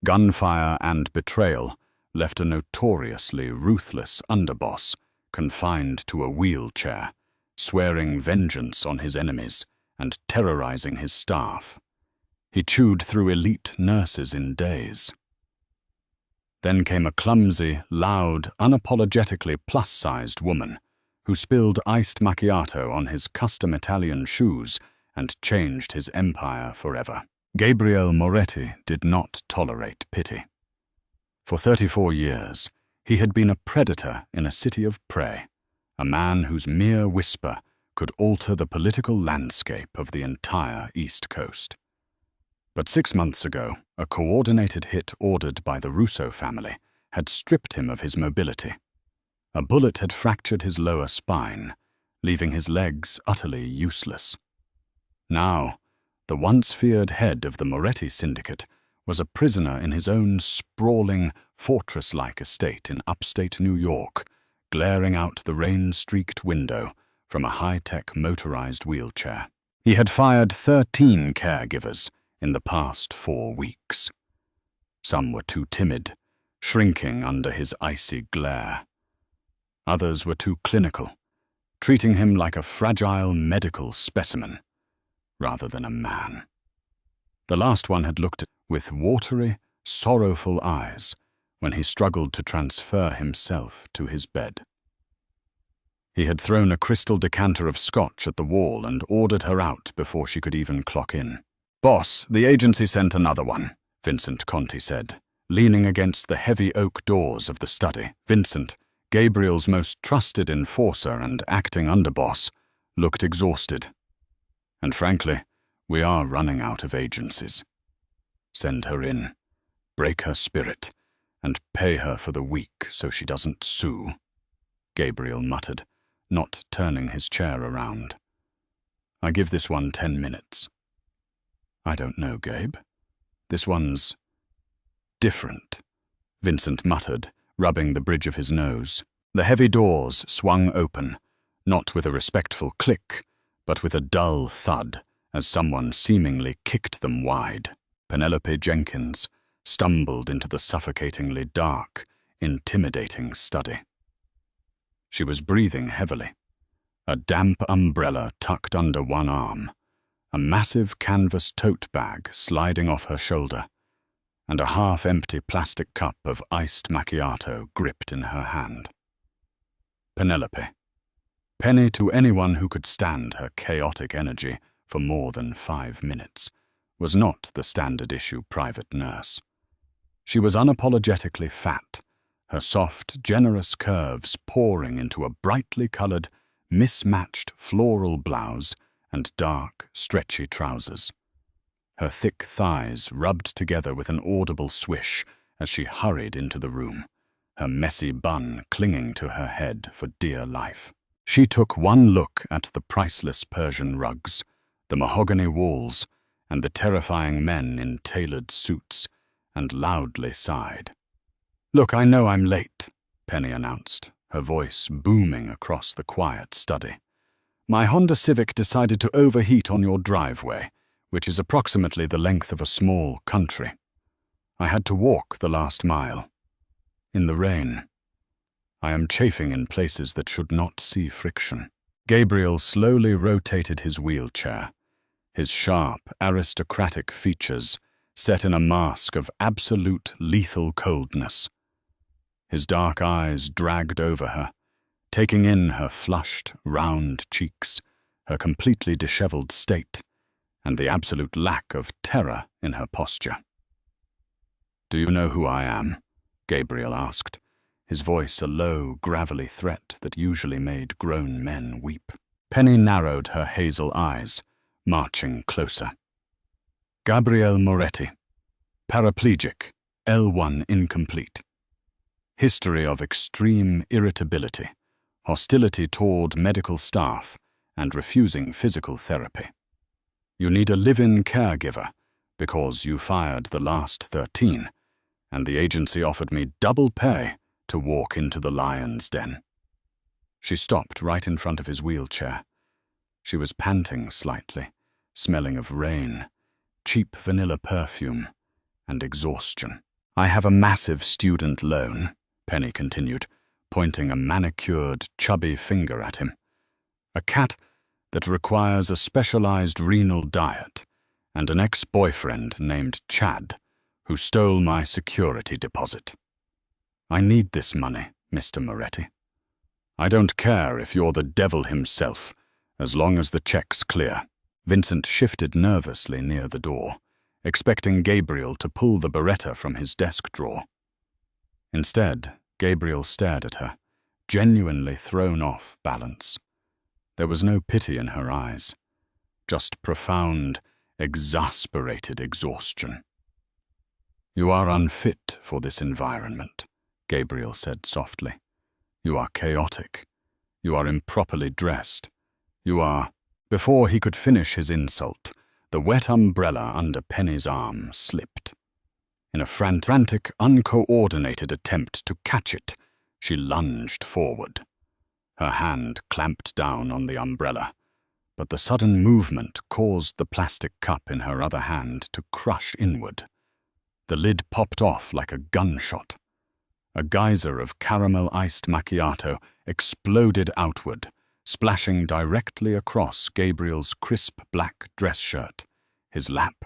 Gunfire and betrayal left a notoriously ruthless underboss confined to a wheelchair, swearing vengeance on his enemies and terrorizing his staff. He chewed through elite nurses in days. Then came a clumsy, loud, unapologetically plus-sized woman who spilled iced macchiato on his custom Italian shoes and changed his empire forever. Gabriel Moretti did not tolerate pity. For 34 years, he had been a predator in a city of prey, a man whose mere whisper could alter the political landscape of the entire East Coast. But 6 months ago, a coordinated hit ordered by the Russo family had stripped him of his mobility. A bullet had fractured his lower spine, leaving his legs utterly useless. Now, the once feared head of the Moretti syndicate was a prisoner in his own sprawling, fortress-like estate in upstate New York, glaring out the rain-streaked window from a high-tech motorized wheelchair. He had fired 13 caregivers in the past 4 weeks. Some were too timid, shrinking under his icy glare. Others were too clinical, treating him like a fragile medical specimen, rather than a man. The last one had looked at with watery, sorrowful eyes when he struggled to transfer himself to his bed. He had thrown a crystal decanter of scotch at the wall and ordered her out before she could even clock in. "Boss, the agency sent another one," Vincent Conti said, leaning against the heavy oak doors of the study. Vincent, Gabriel's most trusted enforcer and acting underboss, looked exhausted. "And frankly, we are running out of agencies. Send her in, break her spirit, and pay her for the week so she doesn't sue," Gabriel muttered, not turning his chair around. "I give this one 10 minutes. "I don't know, Gabe. This one's different," Vincent muttered, rubbing the bridge of his nose. The heavy doors swung open, not with a respectful click, but with a dull thud as someone seemingly kicked them wide. Penelope Jenkins stumbled into the suffocatingly dark, intimidating study. She was breathing heavily, a damp umbrella tucked under one arm, a massive canvas tote bag sliding off her shoulder, and a half-empty plastic cup of iced macchiato gripped in her hand. Penelope. Penny to anyone who could stand her chaotic energy for more than 5 minutes, was not the standard-issue private nurse. She was unapologetically fat, her soft, generous curves pouring into a brightly colored, mismatched floral blouse and dark, stretchy trousers. Her thick thighs rubbed together with an audible swish as she hurried into the room, her messy bun clinging to her head for dear life. She took one look at the priceless Persian rugs, the mahogany walls, and the terrifying men in tailored suits, and loudly sighed. "Look, I know I'm late," Penny announced, her voice booming across the quiet study. "My Honda Civic decided to overheat on your driveway, which is approximately the length of a small country. I had to walk the last mile. In the rain. I am chafing in places that should not see friction." Gabriel slowly rotated his wheelchair, his sharp, aristocratic features set in a mask of absolute lethal coldness. His dark eyes dragged over her, taking in her flushed, round cheeks, her completely disheveled state, and the absolute lack of terror in her posture. "Do you know who I am?" Gabriel asked, his voice a low, gravelly threat that usually made grown men weep. Penny narrowed her hazel eyes, marching closer. "Gabriel Moretti, paraplegic, L1 incomplete. History of extreme irritability, hostility toward medical staff, and refusing physical therapy. You need a live-in caregiver because you fired the last 13, and the agency offered me double pay to walk into the lion's den." She stopped right in front of his wheelchair. She was panting slightly, smelling of rain, cheap vanilla perfume, and exhaustion. I have a massive student loan, Penny continued, pointing a manicured, chubby finger at him. A cat that requires a specialized renal diet, and an ex-boyfriend named Chad, who stole my security deposit. I need this money, Mr. Moretti. I don't care if you're the devil himself, as long as the check's clear. Vincent shifted nervously near the door, expecting Gabriel to pull the Beretta from his desk drawer. Instead, Gabriel stared at her, genuinely thrown off balance. There was no pity in her eyes, just profound, exasperated exhaustion. You are unfit for this environment, Gabriel said softly. You are chaotic. You are improperly dressed. You are... Before he could finish his insult, the wet umbrella under Penny's arm slipped. In a frantic, uncoordinated attempt to catch it, she lunged forward. Her hand clamped down on the umbrella, but the sudden movement caused the plastic cup in her other hand to crush inward. The lid popped off like a gunshot. A geyser of caramel-iced macchiato exploded outward, splashing directly across Gabriel's crisp black dress shirt, his lap,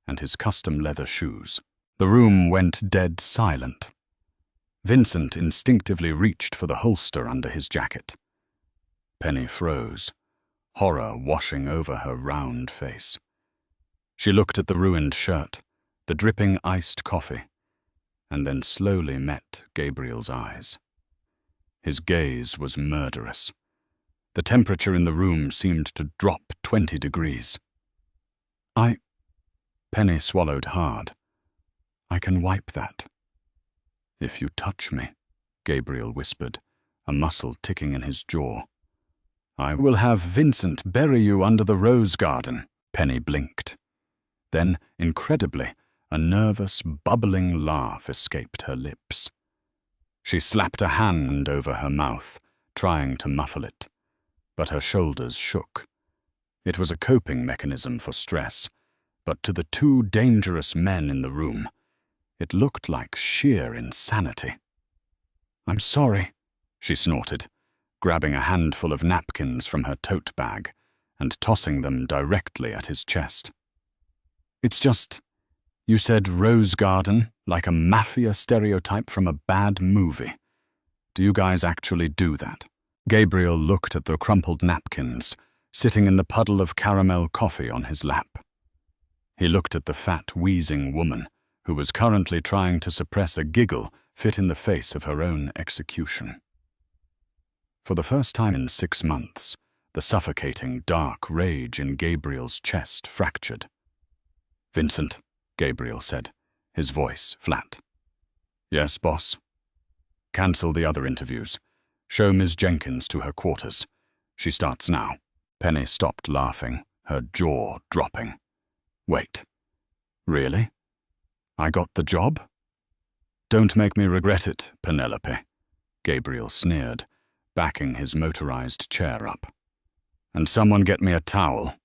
and his custom leather shoes. The room went dead silent. Vincent instinctively reached for the holster under his jacket. Penny froze, horror washing over her round face. She looked at the ruined shirt, the dripping iced coffee, and then slowly met Gabriel's eyes. His gaze was murderous. The temperature in the room seemed to drop 20 degrees. Penny swallowed hard. I can wipe that. If you touch me, Gabriel whispered, a muscle ticking in his jaw. I will have Vincent bury you under the rose garden, Penny blinked. Then, incredibly, a nervous, bubbling laugh escaped her lips. She slapped a hand over her mouth, trying to muffle it, but her shoulders shook. It was a coping mechanism for stress, but to the two dangerous men in the room, it looked like sheer insanity. I'm sorry, she snorted, grabbing a handful of napkins from her tote bag and tossing them directly at his chest. It's just, you said rose garden like a mafia stereotype from a bad movie. Do you guys actually do that? Gabriel looked at the crumpled napkins, sitting in the puddle of caramel coffee on his lap. He looked at the fat, wheezing woman, who was currently trying to suppress a giggle fit in the face of her own execution. For the first time in 6 months, the suffocating, dark rage in Gabriel's chest fractured. Vincent, Gabriel said, his voice flat. Yes, boss. Cancel the other interviews. Show Ms. Jenkins to her quarters. She starts now. Penny stopped laughing, her jaw dropping. Wait. Really? I got the job? Don't make me regret it, Penelope, Gabriel sneered, backing his motorized chair up. And someone get me a towel.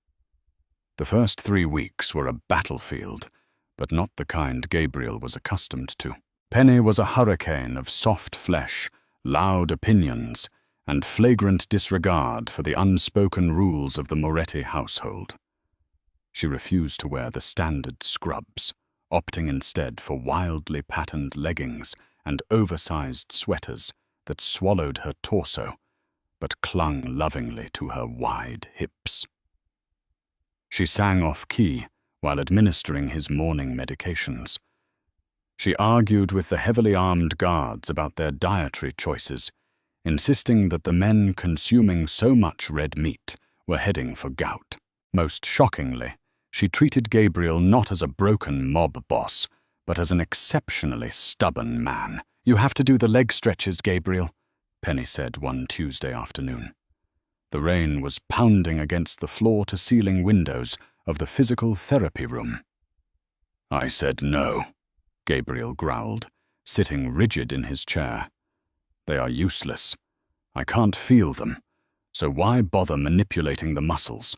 The first 3 weeks were a battlefield, but not the kind Gabriel was accustomed to. Penny was a hurricane of soft flesh, loud opinions, and flagrant disregard for the unspoken rules of the Moretti household. She refused to wear the standard scrubs, opting instead for wildly patterned leggings and oversized sweaters that swallowed her torso, but clung lovingly to her wide hips. She sang off-key while administering his morning medications. She argued with the heavily armed guards about their dietary choices, insisting that the men consuming so much red meat were heading for gout. Most shockingly, she treated Gabriel not as a broken mob boss, but as an exceptionally stubborn man. You have to do the leg stretches, Gabriel, Penny said one Tuesday afternoon. The rain was pounding against the floor-to-ceiling windows of the physical therapy room. I said no, Gabriel growled, sitting rigid in his chair. They are useless. I can't feel them, so why bother manipulating the muscles?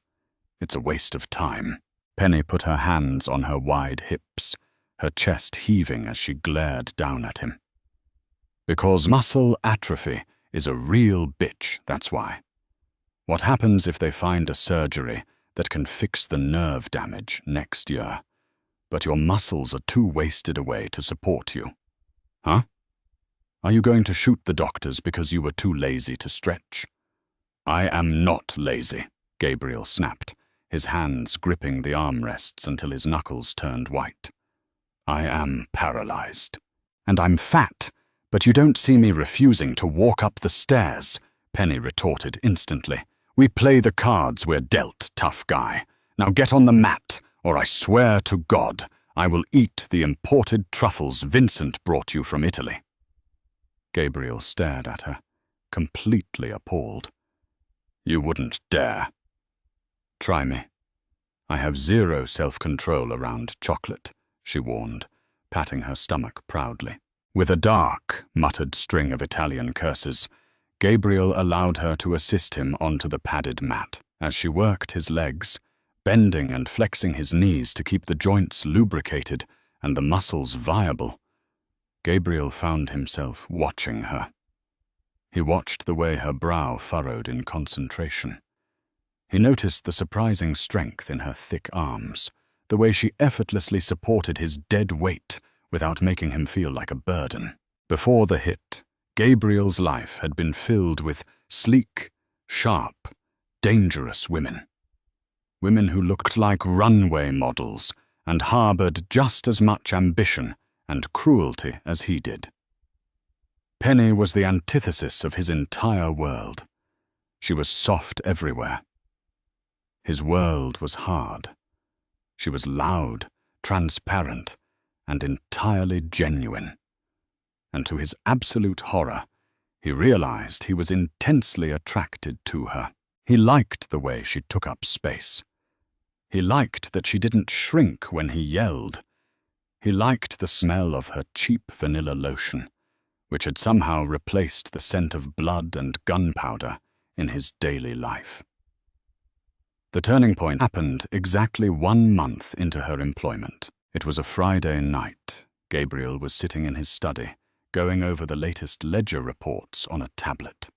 It's a waste of time. Penny put her hands on her wide hips, her chest heaving as she glared down at him. Because muscle atrophy is a real bitch, that's why. What happens if they find a surgery that can fix the nerve damage next year, but your muscles are too wasted away to support you? Huh? Are you going to shoot the doctors because you were too lazy to stretch? I am not lazy, Gabriel snapped, his hands gripping the armrests until his knuckles turned white. I am paralyzed. And I'm fat, but you don't see me refusing to walk up the stairs, Penny retorted instantly. We play the cards we're dealt, tough guy. Now get on the mat, or I swear to God, I will eat the imported truffles Vincent brought you from Italy. Gabriel stared at her, completely appalled. You wouldn't dare. Try me. I have zero self-control around chocolate, she warned, patting her stomach proudly. With a dark, muttered string of Italian curses, Gabriel allowed her to assist him onto the padded mat. As she worked his legs, bending and flexing his knees to keep the joints lubricated and the muscles viable, Gabriel found himself watching her. He watched the way her brow furrowed in concentration. He noticed the surprising strength in her thick arms, the way she effortlessly supported his dead weight without making him feel like a burden. Before the hit, Gabriel's life had been filled with sleek, sharp, dangerous women. Women who looked like runway models and harbored just as much ambition and cruelty as he did. Penny was the antithesis of his entire world. She was soft everywhere. His world was hard. She was loud, transparent, and entirely genuine. And to his absolute horror, he realized he was intensely attracted to her. He liked the way she took up space. He liked that she didn't shrink when he yelled. He liked the smell of her cheap vanilla lotion, which had somehow replaced the scent of blood and gunpowder in his daily life. The turning point happened exactly 1 month into her employment. It was a Friday night. Gabriel was sitting in his study, going over the latest ledger reports on a tablet.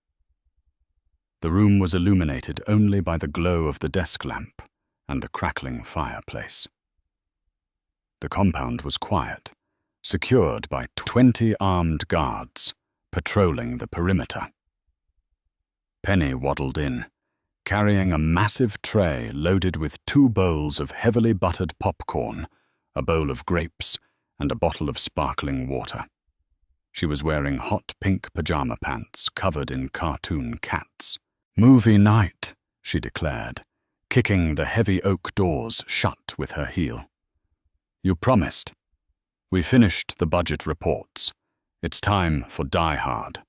The room was illuminated only by the glow of the desk lamp and the crackling fireplace. The compound was quiet, secured by 20 armed guards, patrolling the perimeter. Penny waddled in, carrying a massive tray loaded with 2 bowls of heavily buttered popcorn, a bowl of grapes, and a bottle of sparkling water. She was wearing hot pink pajama pants covered in cartoon cats. Movie night, she declared, kicking the heavy oak doors shut with her heel. You promised. We finished the budget reports. It's time for Die Hard.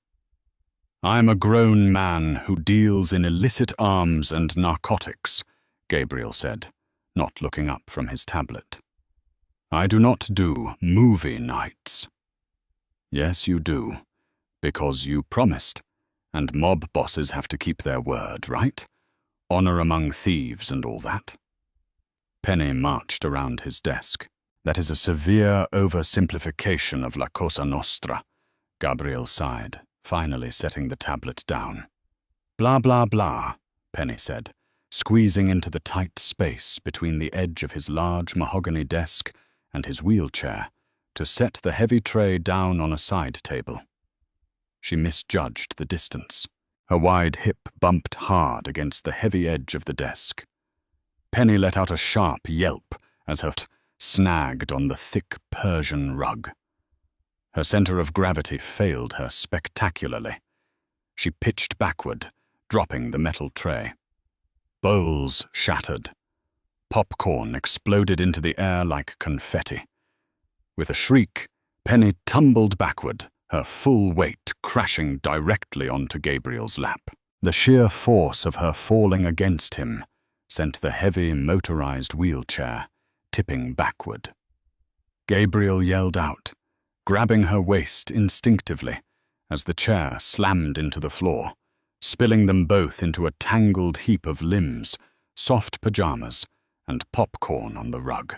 I'm a grown man who deals in illicit arms and narcotics, Gabriel said, not looking up from his tablet. I do not do movie nights. Yes, you do, because you promised, and mob bosses have to keep their word, right? Honor among thieves and all that. Penny marched around his desk. That is a severe oversimplification of La Cosa Nostra, Gabriel sighed, finally setting the tablet down. Blah, blah, blah, Penny said, squeezing into the tight space between the edge of his large mahogany desk and his wheelchair to set the heavy tray down on a side table. She misjudged the distance. Her wide hip bumped hard against the heavy edge of the desk. Penny let out a sharp yelp as her foot snagged on the thick Persian rug. Her center of gravity failed her spectacularly. She pitched backward, dropping the metal tray. Bowls shattered. Popcorn exploded into the air like confetti. With a shriek, Penny tumbled backward, her full weight crashing directly onto Gabriel's lap. The sheer force of her falling against him sent the heavy motorized wheelchair tipping backward. Gabriel yelled out, grabbing her waist instinctively as the chair slammed into the floor, spilling them both into a tangled heap of limbs, soft pajamas, and popcorn on the rug.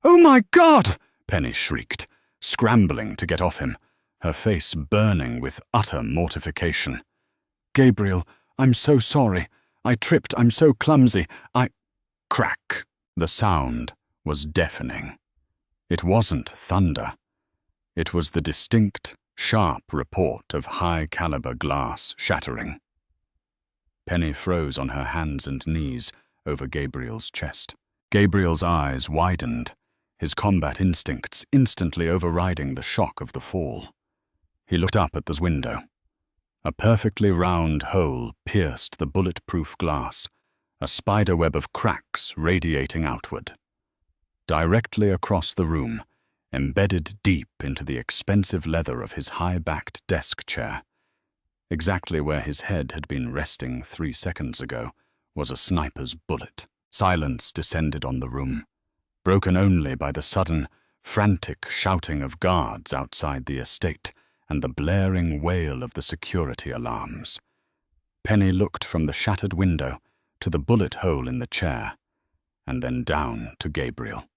"Oh my God!" Penny shrieked, scrambling to get off him, her face burning with utter mortification. "Gabriel, I'm so sorry. I tripped. I'm so clumsy. Crack. The sound was deafening. It wasn't thunder. It was the distinct, sharp report of high-caliber glass shattering. Penny froze on her hands and knees over Gabriel's chest. Gabriel's eyes widened, his combat instincts instantly overriding the shock of the fall. He looked up at the window. A perfectly round hole pierced the bulletproof glass, a spiderweb of cracks radiating outward. Directly across the room, embedded deep into the expensive leather of his high-backed desk chair, exactly where his head had been resting 3 seconds ago, was a sniper's bullet. Silence descended on the room, broken only by the sudden, frantic shouting of guards outside the estate and the blaring wail of the security alarms. Penny looked from the shattered window to the bullet hole in the chair, and then down to Gabriel.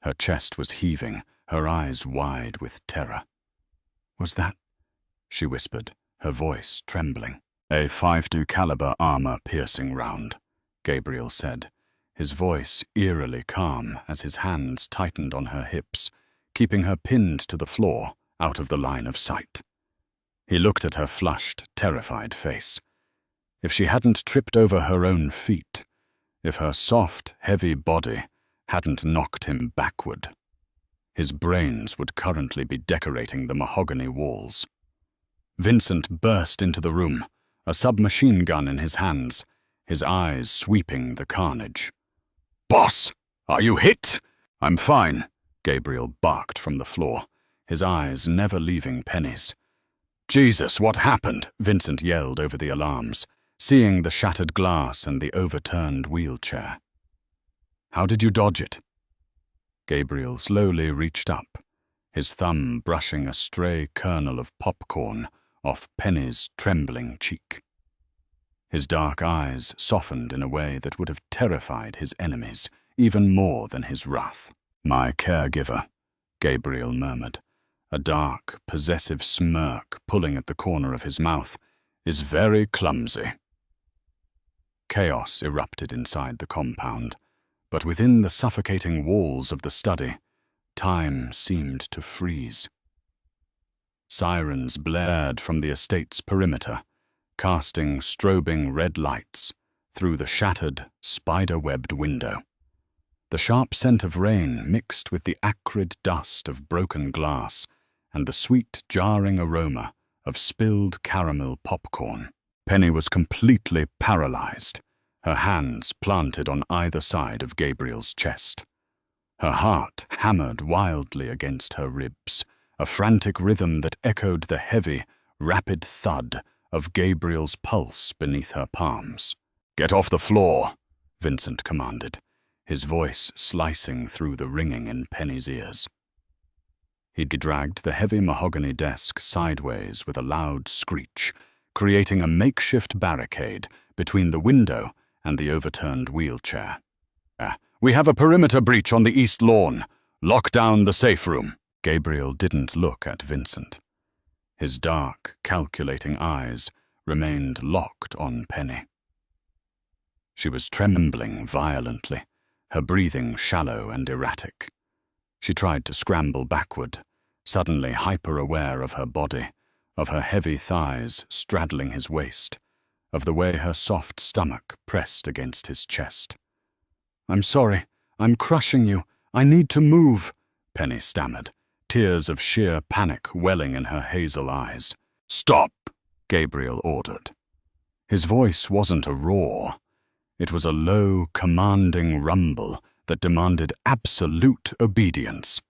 Her chest was heaving, her eyes wide with terror. "Was that?" she whispered, her voice trembling. "A .52 caliber armor-piercing round," Gabriel said, his voice eerily calm as his hands tightened on her hips, keeping her pinned to the floor, out of the line of sight. He looked at her flushed, terrified face. If she hadn't tripped over her own feet, if her soft, heavy body hadn't knocked him backward, his brains would currently be decorating the mahogany walls. Vincent burst into the room, a submachine gun in his hands, his eyes sweeping the carnage. "Boss, are you hit?" "I'm fine," Gabriel barked from the floor, his eyes never leaving Penny's. "Jesus, what happened?" Vincent yelled over the alarms, seeing the shattered glass and the overturned wheelchair. "How did you dodge it?" Gabriel slowly reached up, his thumb brushing a stray kernel of popcorn off Penny's trembling cheek. His dark eyes softened in a way that would have terrified his enemies even more than his wrath. "My caregiver," Gabriel murmured, a dark, possessive smirk pulling at the corner of his mouth, "is very clumsy." Chaos erupted inside the compound, but within the suffocating walls of the study, time seemed to freeze. Sirens blared from the estate's perimeter, casting strobing red lights through the shattered, spider-webbed window. The sharp scent of rain mixed with the acrid dust of broken glass and the sweet, jarring aroma of spilled caramel popcorn. Penny was completely paralyzed, her hands planted on either side of Gabriel's chest. Her heart hammered wildly against her ribs, a frantic rhythm that echoed the heavy, rapid thud of Gabriel's pulse beneath her palms. "Get off the floor," Vincent commanded, his voice slicing through the ringing in Penny's ears. He dragged the heavy mahogany desk sideways with a loud screech, creating a makeshift barricade between the window and the overturned wheelchair. "We have a perimeter breach on the east lawn. Lock down the safe room." Gabriel didn't look at Vincent. His dark, calculating eyes remained locked on Penny. She was trembling violently, her breathing shallow and erratic. She tried to scramble backward, suddenly hyper-aware of her body, of her heavy thighs straddling his waist, of the way her soft stomach pressed against his chest. "I'm sorry. I'm crushing you. I need to move," Penny stammered, tears of sheer panic welling in her hazel eyes. "Stop," Gabriel ordered. His voice wasn't a roar. It was a low, commanding rumble that demanded absolute obedience.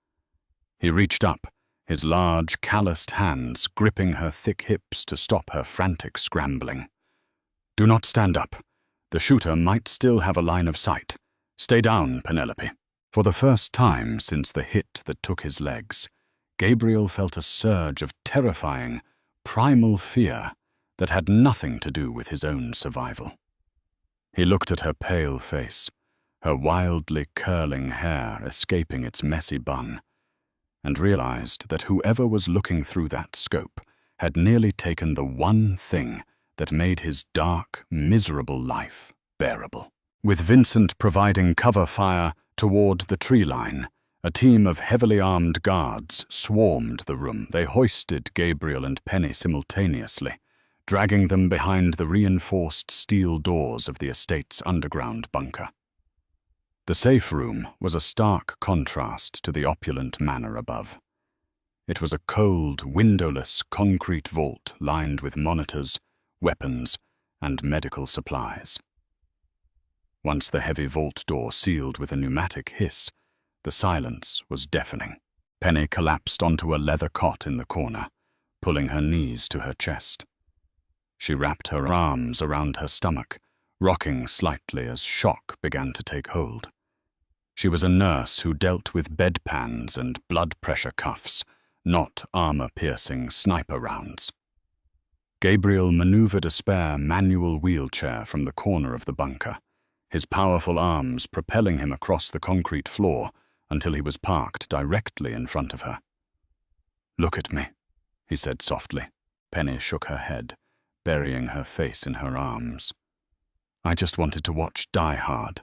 He reached up, his large, calloused hands gripping her thick hips to stop her frantic scrambling. "Do not stand up. The shooter might still have a line of sight. Stay down, Penelope." For the first time since the hit that took his legs, Gabriel felt a surge of terrifying, primal fear that had nothing to do with his own survival. He looked at her pale face, her wildly curling hair escaping its messy bun, and realized that whoever was looking through that scope had nearly taken the one thing that made his dark, miserable life bearable. With Vincent providing cover fire toward the tree line, a team of heavily armed guards swarmed the room. They hoisted Gabriel and Penny simultaneously, dragging them behind the reinforced steel doors of the estate's underground bunker. The safe room was a stark contrast to the opulent manor above. It was a cold, windowless concrete vault lined with monitors, weapons, and medical supplies. Once the heavy vault door sealed with a pneumatic hiss, the silence was deafening. Penny collapsed onto a leather cot in the corner, pulling her knees to her chest. She wrapped her arms around her stomach, rocking slightly as shock began to take hold. She was a nurse who dealt with bedpans and blood pressure cuffs, not armor-piercing sniper rounds. Gabriel maneuvered a spare manual wheelchair from the corner of the bunker, his powerful arms propelling him across the concrete floor until he was parked directly in front of her. "Look at me," he said softly. Penny shook her head, burying her face in her arms. "I just wanted to watch Die Hard.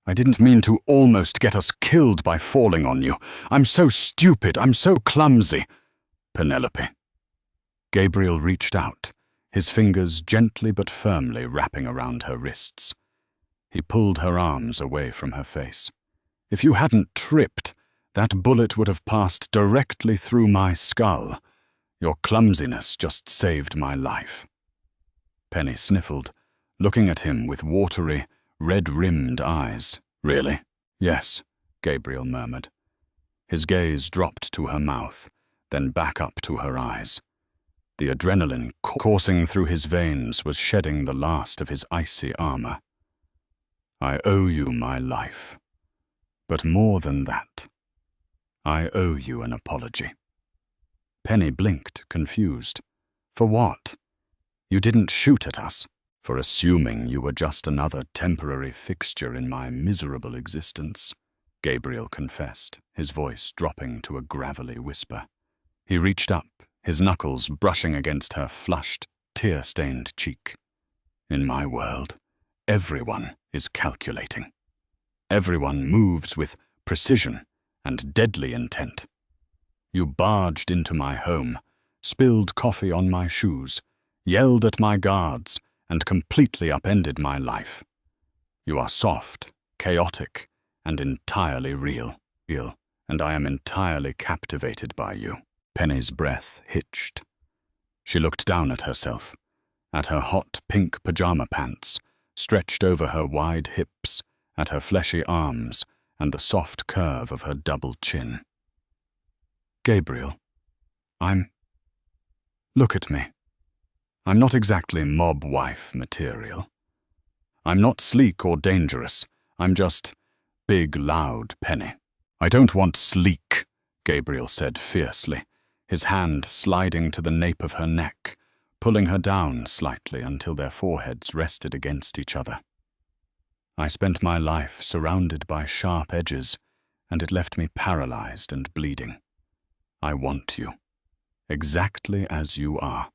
I didn't mean to almost get us killed by falling on you. I'm so stupid, I'm so clumsy." "Penelope." Gabriel reached out, his fingers gently but firmly wrapping around her wrists. He pulled her arms away from her face. "If you hadn't tripped, that bullet would have passed directly through my skull. Your clumsiness just saved my life." Penny sniffled, looking at him with watery, red-rimmed eyes. "Really?" "Yes," Gabriel murmured. His gaze dropped to her mouth, then back up to her eyes. The adrenaline coursing through his veins was shedding the last of his icy armor. "I owe you my life. But more than that, I owe you an apology." Penny blinked, confused. "For what? You didn't shoot at us." "For assuming you were just another temporary fixture in my miserable existence," Gabriel confessed, his voice dropping to a gravelly whisper. He reached up, his knuckles brushing against her flushed, tear-stained cheek. "In my world, everyone is calculating. Everyone moves with precision and deadly intent. You barged into my home, spilled coffee on my shoes, yelled at my guards, and completely upended my life. You are soft, chaotic, and entirely real, and I am entirely captivated by you." Penny's breath hitched. She looked down at herself, at her hot pink pajama pants, stretched over her wide hips, at her fleshy arms, and the soft curve of her double chin. "Gabriel, look at me. I'm not exactly mob wife material. I'm not sleek or dangerous. I'm just big, loud Penny." "I don't want sleek," Gabriel said fiercely, his hand sliding to the nape of her neck, pulling her down slightly until their foreheads rested against each other. "I spent my life surrounded by sharp edges, and it left me paralyzed and bleeding. I want you, exactly as you are.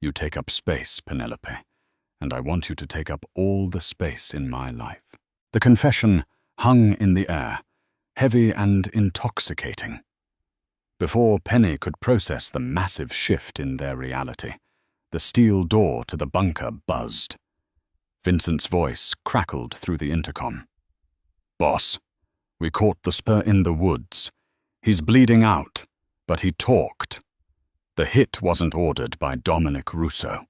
You take up space, Penelope, and I want you to take up all the space in my life." The confession hung in the air, heavy and intoxicating. Before Penny could process the massive shift in their reality, the steel door to the bunker buzzed. Vincent's voice crackled through the intercom. "Boss, we caught the spur in the woods. He's bleeding out, but he talked. The hit wasn't ordered by Dominic Russo."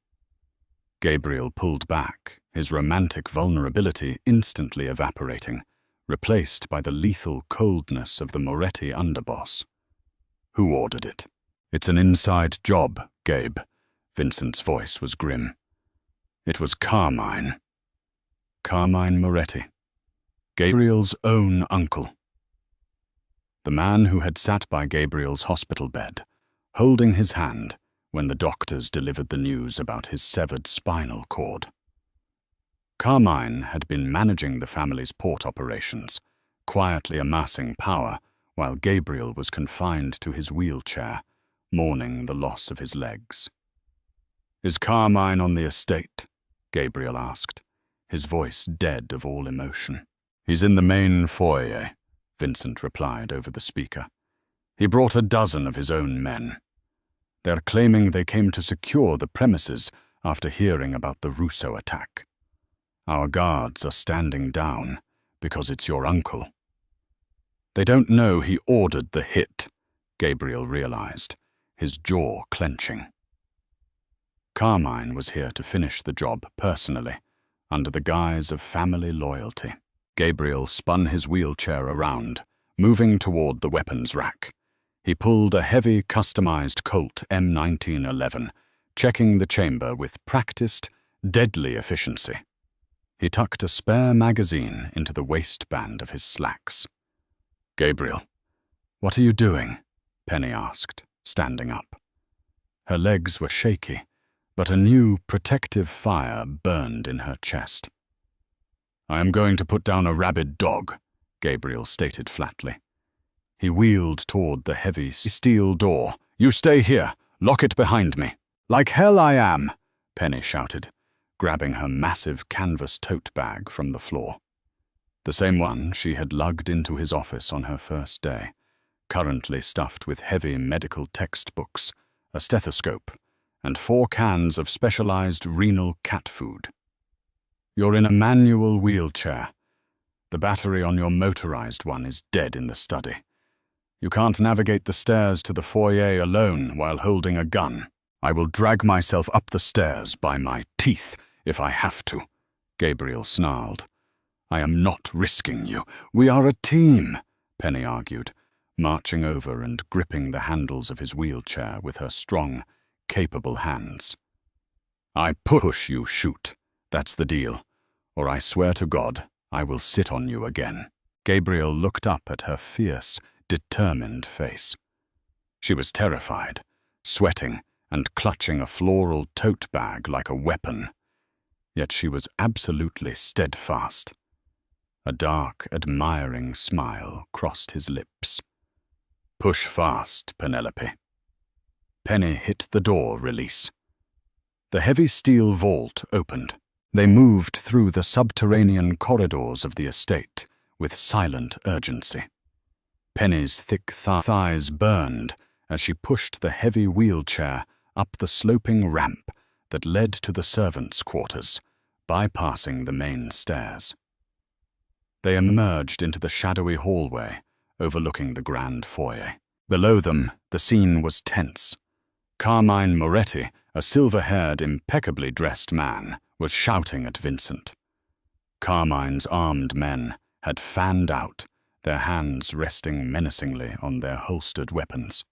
Gabriel pulled back, his romantic vulnerability instantly evaporating, replaced by the lethal coldness of the Moretti underboss. "Who ordered it?" "It's an inside job, Gabe." Vincent's voice was grim. "It was Carmine. Carmine Moretti. Gabriel's own uncle." The man who had sat by Gabriel's hospital bed, holding his hand when the doctors delivered the news about his severed spinal cord. Carmine had been managing the family's port operations, quietly amassing power while Gabriel was confined to his wheelchair, mourning the loss of his legs. "Is Carmine on the estate?" Gabriel asked, his voice dead of all emotion. "He's in the main foyer," Vincent replied over the speaker. "He brought a dozen of his own men. They're claiming they came to secure the premises after hearing about the Russo attack. Our guards are standing down because it's your uncle." "They don't know he ordered the hit," Gabriel realized, his jaw clenching. Carmine was here to finish the job personally, under the guise of family loyalty. Gabriel spun his wheelchair around, moving toward the weapons rack. He pulled a heavy, customized Colt M1911, checking the chamber with practiced, deadly efficiency. He tucked a spare magazine into the waistband of his slacks. "Gabriel, what are you doing?" Penny asked, standing up. Her legs were shaky, but a new protective fire burned in her chest. "I am going to put down a rabid dog," Gabriel stated flatly. He wheeled toward the heavy steel door. "You stay here. Lock it behind me." "Like hell I am," Penny shouted, grabbing her massive canvas tote bag from the floor. The same one she had lugged into his office on her first day, currently stuffed with heavy medical textbooks, a stethoscope, and 4 cans of specialized renal cat food. "You're in a manual wheelchair. The battery on your motorized one is dead in the study. You can't navigate the stairs to the foyer alone while holding a gun. I will drag myself up the stairs by my teeth if I have to," Gabriel snarled. "I am not risking you. We are a team," Penny argued, marching over and gripping the handles of his wheelchair with her strong, capable hands. "I push, you shoot. That's the deal. Or I swear to God, I will sit on you again." Gabriel looked up at her fierce, determined face. She was terrified, sweating and clutching a floral tote bag like a weapon. Yet she was absolutely steadfast. A dark, admiring smile crossed his lips. "Push fast, Penelope." Penny hit the door release. The heavy steel vault opened. They moved through the subterranean corridors of the estate with silent urgency. Penny's thick thighs burned as she pushed the heavy wheelchair up the sloping ramp that led to the servants' quarters, bypassing the main stairs. They emerged into the shadowy hallway overlooking the grand foyer. Below them, the scene was tense. Carmine Moretti, a silver-haired, impeccably dressed man, was shouting at Vincent. Carmine's armed men had fanned out, their hands resting menacingly on their holstered weapons.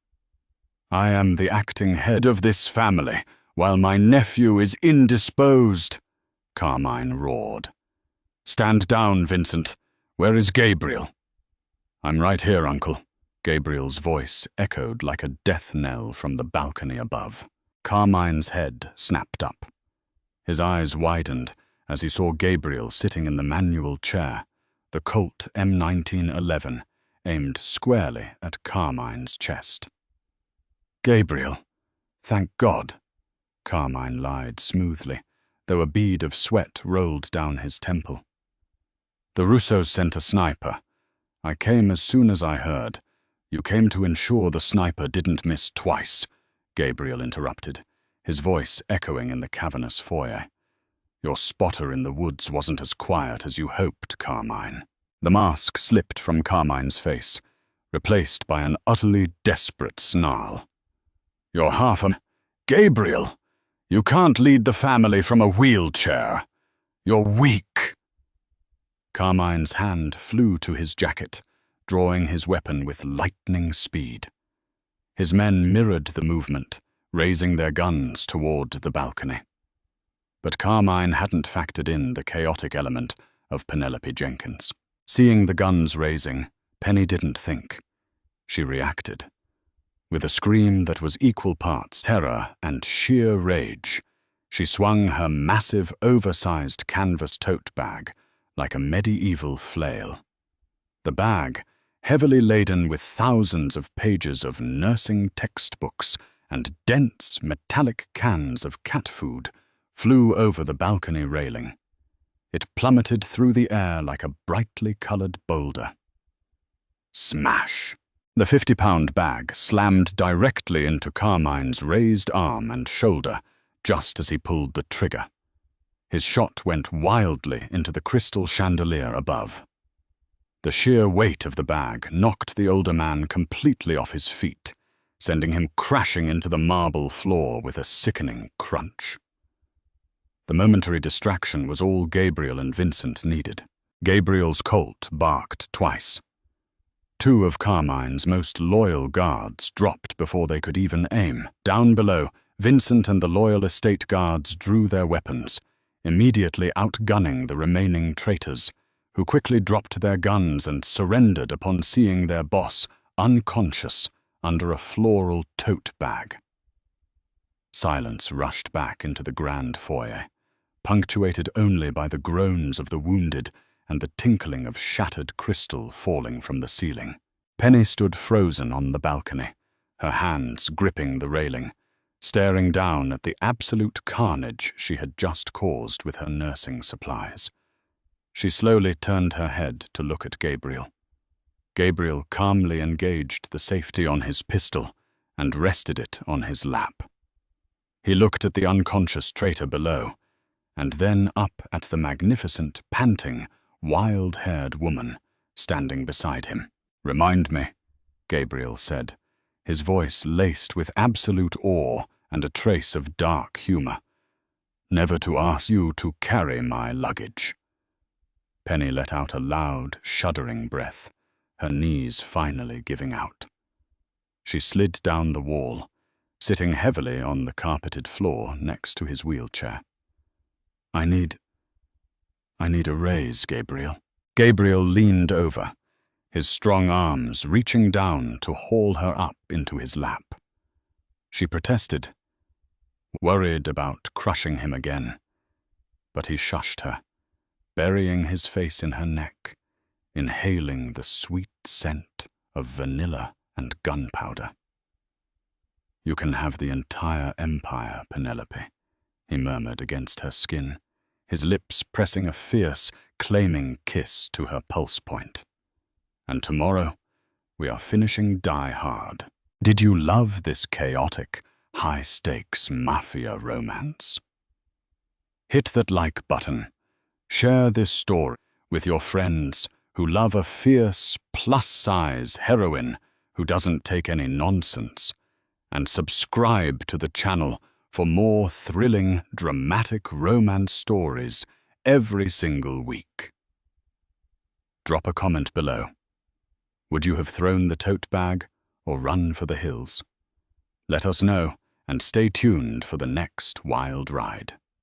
"I am the acting head of this family, while my nephew is indisposed," Carmine roared. "Stand down, Vincent. Where is Gabriel?" "I'm right here, Uncle." Gabriel's voice echoed like a death knell from the balcony above. Carmine's head snapped up. His eyes widened as he saw Gabriel sitting in the manual chair, the Colt M1911 aimed squarely at Carmine's chest. "Gabriel, thank God," Carmine lied smoothly, though a bead of sweat rolled down his temple. "The Russos sent a sniper. I came as soon as I heard. You came to ensure the sniper didn't miss twice," Gabriel interrupted, his voice echoing in the cavernous foyer. "Your spotter in the woods wasn't as quiet as you hoped, Carmine." The mask slipped from Carmine's face, replaced by an utterly desperate snarl. "You're half a... Gabriel! You can't lead the family from a wheelchair. You're weak." Carmine's hand flew to his jacket, drawing his weapon with lightning speed. His men mirrored the movement, raising their guns toward the balcony. But Carmine hadn't factored in the chaotic element of Penelope Jenkins. Seeing the guns raising, Penny didn't think. She reacted. With a scream that was equal parts terror and sheer rage, she swung her massive, oversized canvas tote bag like a medieval flail. The bag, heavily laden with thousands of pages of nursing textbooks and dense metallic cans of cat food, flew over the balcony railing. It plummeted through the air like a brightly colored boulder. Smash! The 50-pound bag slammed directly into Carmine's raised arm and shoulder just as he pulled the trigger. His shot went wildly into the crystal chandelier above. The sheer weight of the bag knocked the older man completely off his feet, sending him crashing into the marble floor with a sickening crunch. The momentary distraction was all Gabriel and Vincent needed. Gabriel's colt barked twice. 2 of Carmine's most loyal guards dropped before they could even aim. Down below, Vincent and the loyal estate guards drew their weapons, immediately outgunning the remaining traitors, who quickly dropped their guns and surrendered upon seeing their boss unconscious under a floral tote bag. Silence rushed back into the grand foyer, punctuated only by the groans of the wounded and the tinkling of shattered crystal falling from the ceiling. Penny stood frozen on the balcony, her hands gripping the railing, staring down at the absolute carnage she had just caused with her nursing supplies. She slowly turned her head to look at Gabriel. Gabriel calmly engaged the safety on his pistol and rested it on his lap. He looked at the unconscious traitor below, and then up at the magnificent, panting, wild-haired woman standing beside him. "Remind me," Gabriel said, his voice laced with absolute awe and a trace of dark humor, "never to ask you to carry my luggage." Penny let out a loud, shuddering breath, her knees finally giving out. She slid down the wall, sitting heavily on the carpeted floor next to his wheelchair. I need a raise, Gabriel." Gabriel leaned over, his strong arms reaching down to haul her up into his lap. She protested, worried about crushing him again, but he shushed her, burying his face in her neck, inhaling the sweet scent of vanilla and gunpowder. "You can have the entire empire, Penelope," he murmured against her skin, his lips pressing a fierce, claiming kiss to her pulse point. "And tomorrow, we are finishing Die Hard. Did you love this chaotic, high-stakes mafia romance? Hit that like button. Share this story with your friends who love a fierce, plus-size heroine who doesn't take any nonsense, and subscribe to the channel for more thrilling, dramatic romance stories every single week. Drop a comment below. Would you have thrown the tote bag or run for the hills? Let us know, and stay tuned for the next wild ride.